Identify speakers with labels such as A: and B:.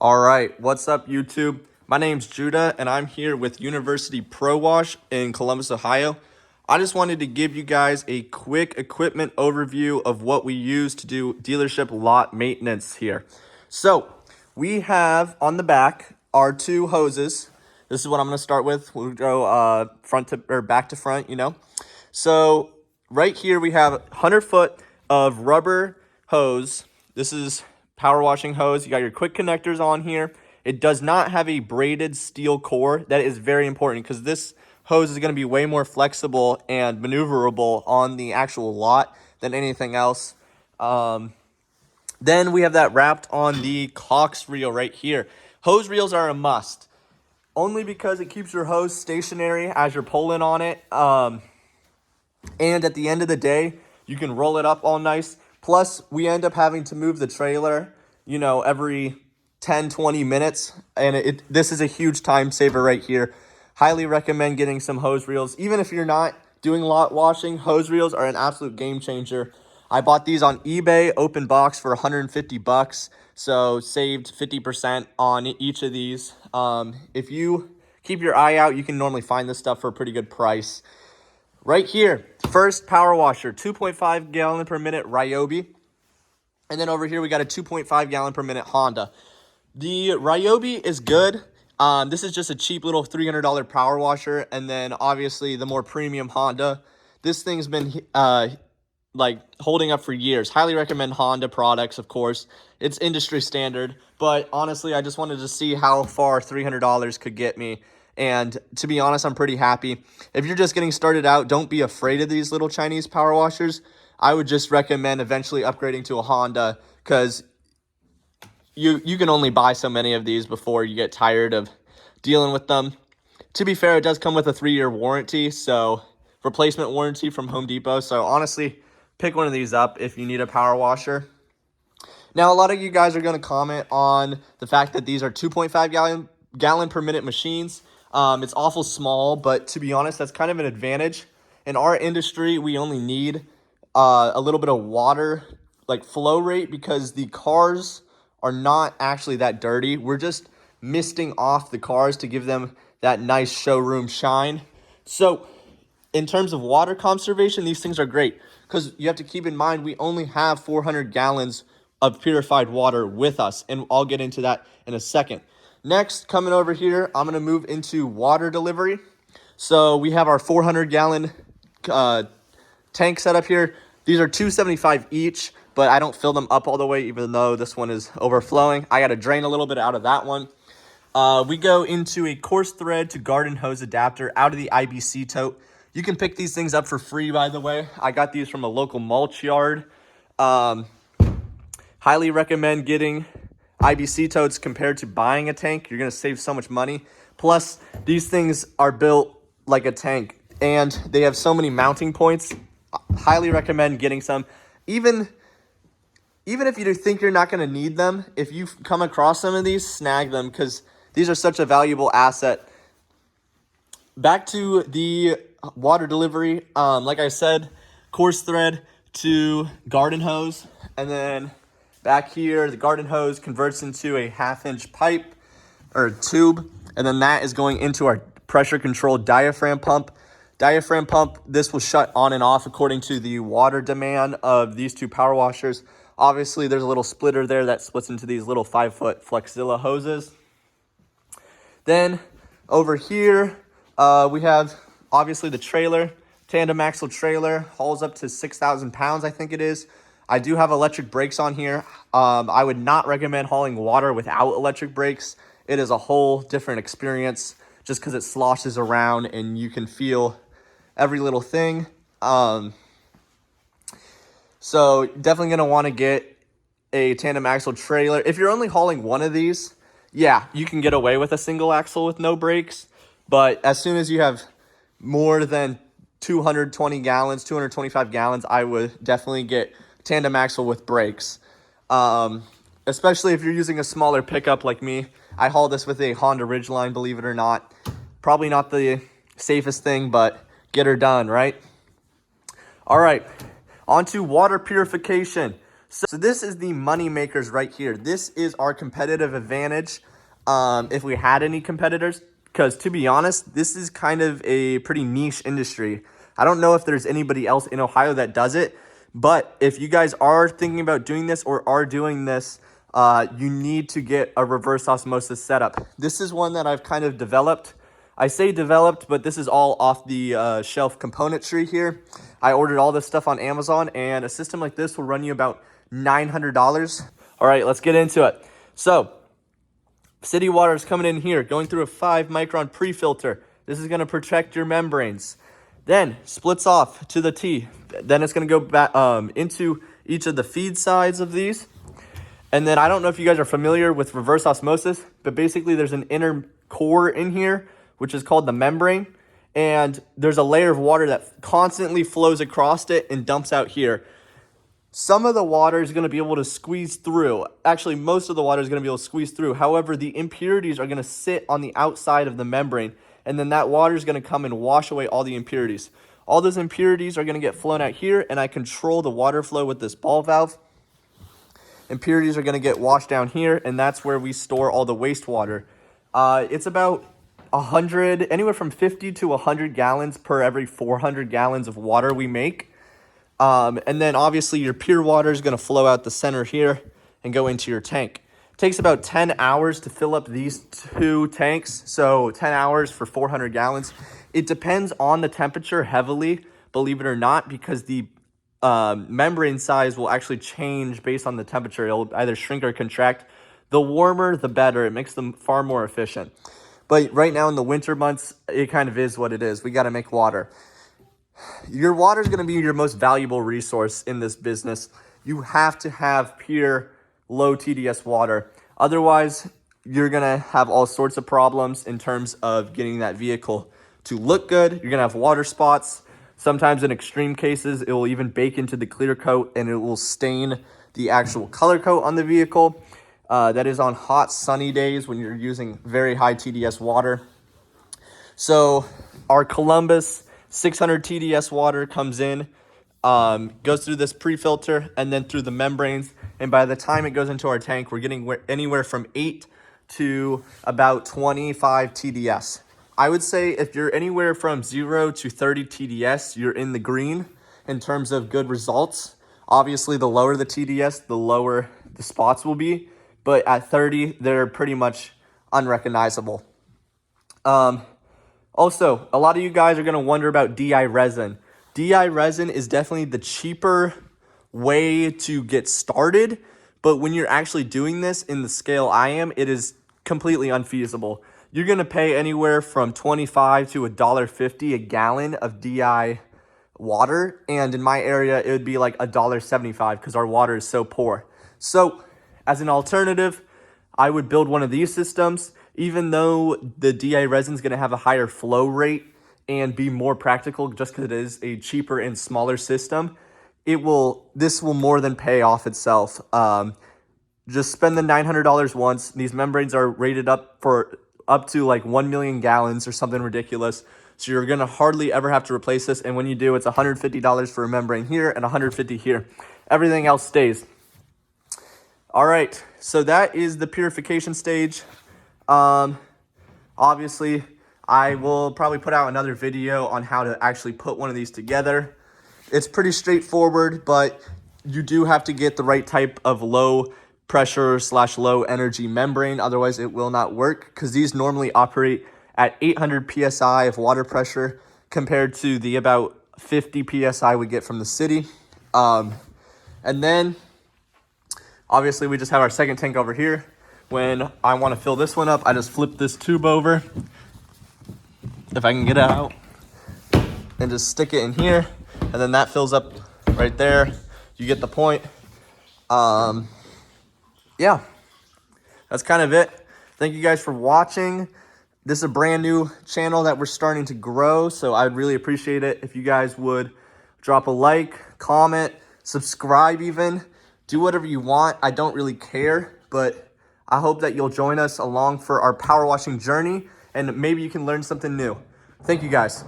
A: All right, what's up, YouTube? My name's Judah, and I'm here with University Pro Wash in Columbus, Ohio. I just wanted to give you guys a quick equipment overview of what we use to do dealership lot maintenance here. So, we have on the back our two hoses. This is what I'm going to start with. We'll go front to or back to front, So, right here we have 100 foot of rubber hose. This is power washing hose. You got your quick connectors on here. It does not have a braided steel core. That is very important because this hose is going to be way more flexible and maneuverable on the actual lot than anything else. Then we have that wrapped on the Cox reel right here. Hose reels are a must, only because it keeps your hose stationary as you're pulling on it. And at the end of the day, you can roll it up all nice. Plus, we end up having to move the trailer, every 10, 20 minutes. And this is a huge time saver right here. Highly recommend getting some hose reels. Even if you're not doing lot washing, hose reels are an absolute game changer. I bought these on eBay, open box for 150 bucks. So saved 50% on each of these. If you keep your eye out, you can normally find this stuff for a pretty good price. Right here, first power washer, 2.5 gallon per minute Ryobi. And then over here, we got a 2.5 gallon per minute Honda. The Ryobi is good. This is just a cheap little $300 power washer. And then obviously the more premium Honda. This thing's been holding up for years. Highly recommend Honda products, of course. It's industry standard. But honestly, I just wanted to see how far $300 could get me. And to be honest, I'm pretty happy. If you're just getting started out, don't be afraid of these little Chinese power washers. I would just recommend eventually upgrading to a Honda because you can only buy so many of these before you get tired of dealing with them. To be fair, it does come with a 3-year warranty, so replacement warranty from Home Depot. So honestly, pick one of these up if you need a power washer. Now, a lot of you guys are going to comment on the fact that these are 2.5 gallon per minute machines. It's awful small, but to be honest, that's kind of an advantage. In our industry, we only need a little bit of water, flow rate, because the cars are not actually that dirty. We're just misting off the cars to give them that nice showroom shine. So in terms of water conservation, these things are great because you have to keep in mind we only have 400 gallons of purified water with us, and I'll get into that in a second. Next, coming over here, I'm going to move into water delivery. So we have our 400-gallon tank set up here. These are $275 each, but I don't fill them up all the way, even though this one is overflowing. I got to drain a little bit out of that one. We go into a coarse thread to garden hose adapter out of the IBC tote. You can pick these things up for free, by the way. I got these from a local mulch yard. Highly recommend getting IBC totes compared to buying a tank. You're going to save so much money. Plus, these things are built like a tank, and they have so many mounting points. Highly recommend getting some. Even if you think you're not going to need them, if you come across some of these, snag them because these are such a valuable asset. Back to the water delivery. Like I said, coarse thread to garden hose, and then back here, the garden hose converts into a 1/2-inch pipe or tube, and then that is going into our pressure-controlled diaphragm pump. Diaphragm pump, this will shut on and off according to the water demand of these two power washers. Obviously, there's a little splitter there that splits into these little 5-foot Flexzilla hoses. Then over here, we have obviously the trailer, tandem axle trailer, hauls up to 6,000 pounds, I think it is. I do have electric brakes on here. I would not recommend hauling water without electric brakes. It is a whole different experience just because it sloshes around and you can feel every little thing. So definitely going to want to get a tandem axle trailer. If you're only hauling one of these, yeah, you can get away with a single axle with no brakes. But as soon as you have more than 220 gallons, 225 gallons, I would definitely get tandem axle with brakes. Especially if you're using a smaller pickup like me. I haul this with a Honda Ridgeline, believe it or not. Probably not the safest thing, but get her done, right? All right, on to water purification. So this is the money makers right here. This is our competitive advantage, if we had any competitors, because to be honest, this is kind of a pretty niche industry. I don't know if there's anybody else in Ohio that does it, but if you guys are thinking about doing this or are doing this, you need to get a reverse osmosis setup. This is one that I've kind of developed. I say developed, but this is all off the shelf componentry here. I ordered all this stuff on Amazon, and a system like this will run you about $900. All right, let's get into it. So, city water is coming in here, going through a 5-micron pre-filter. This is going to protect your membranes. Then splits off to the T. Then it's going to go back into each of the feed sides of these. And then I don't know if you guys are familiar with reverse osmosis, but basically there's an inner core in here, which is called the membrane. And there's a layer of water that constantly flows across it and dumps out here. Some of the water is going to be able to squeeze through. Actually, most of the water is going to be able to squeeze through. However, the impurities are going to sit on the outside of the membrane. And then that water is going to come and wash away all the impurities. All those impurities are going to get flown out here, and I control the water flow with this ball valve. Impurities are going to get washed down here, and that's where we store all the wastewater. It's about 100, anywhere from 50 to 100 gallons per every 400 gallons of water we make. And then obviously your pure water is going to flow out the center here and go into your tank. It takes about 10 hours to fill up these 2 tanks, so 10 hours for 400 gallons. It depends on the temperature heavily, believe it or not, because the membrane size will actually change based on the temperature. It'll either shrink or contract. The warmer, the better. It makes them far more efficient. But right now in the winter months, it kind of is what it is. We got to make water. Your water is going to be your most valuable resource in this business. You have to have pure, low TDS water. Otherwise, you're going to have all sorts of problems in terms of getting that vehicle to look good. You're going to have water spots. Sometimes in extreme cases, it will even bake into the clear coat and it will stain the actual color coat on the vehicle. That is on hot, sunny days when you're using very high TDS water. So our Columbus 600 TDS water comes in, goes through this pre-filter and then through the membranes. And by the time it goes into our tank, we're getting anywhere from 8 to about 25 TDS. I would say if you're anywhere from 0 to 30 TDS, you're in the green in terms of good results. Obviously, the lower the TDS, the lower the spots will be. But at 30, they're pretty much unrecognizable. Also, a lot of you guys are going to wonder about DI resin. DI resin is definitely the cheaper way to get started. But when you're actually doing this in the scale I am, it is completely unfeasible. You're going to pay anywhere from $25 to $1.50 a gallon of DI water. And in my area, it would be like $1.75 because our water is so poor. So as an alternative, I would build one of these systems. Even though the DI resin is going to have a higher flow rate and be more practical just because it is a cheaper and smaller system, this will more than pay off itself. Just spend the $900 once. These membranes are rated up to like 1 million gallons or something ridiculous. So you're going to hardly ever have to replace this. And when you do, it's $150 for a membrane here and $150 here. Everything else stays. All right, so that is the purification stage. Obviously, I will probably put out another video on how to actually put one of these together. It's pretty straightforward, but you do have to get the right type of low pressure / low energy membrane. Otherwise, it will not work because these normally operate at 800 PSI of water pressure compared to the about 50 PSI we get from the city. And then obviously we just have our second tank over here. When I want to fill this one up, I just flip this tube over, if I can get it out, and just stick it in here, and then that fills up right there. You get the point. Yeah, that's kind of it. Thank you guys for watching. This is a brand new channel that we're starting to grow, so I'd really appreciate it if you guys would drop a like, comment, subscribe even. Do whatever you want. I don't really care, but I hope that you'll join us along for our power washing journey, and maybe you can learn something new. Thank you guys.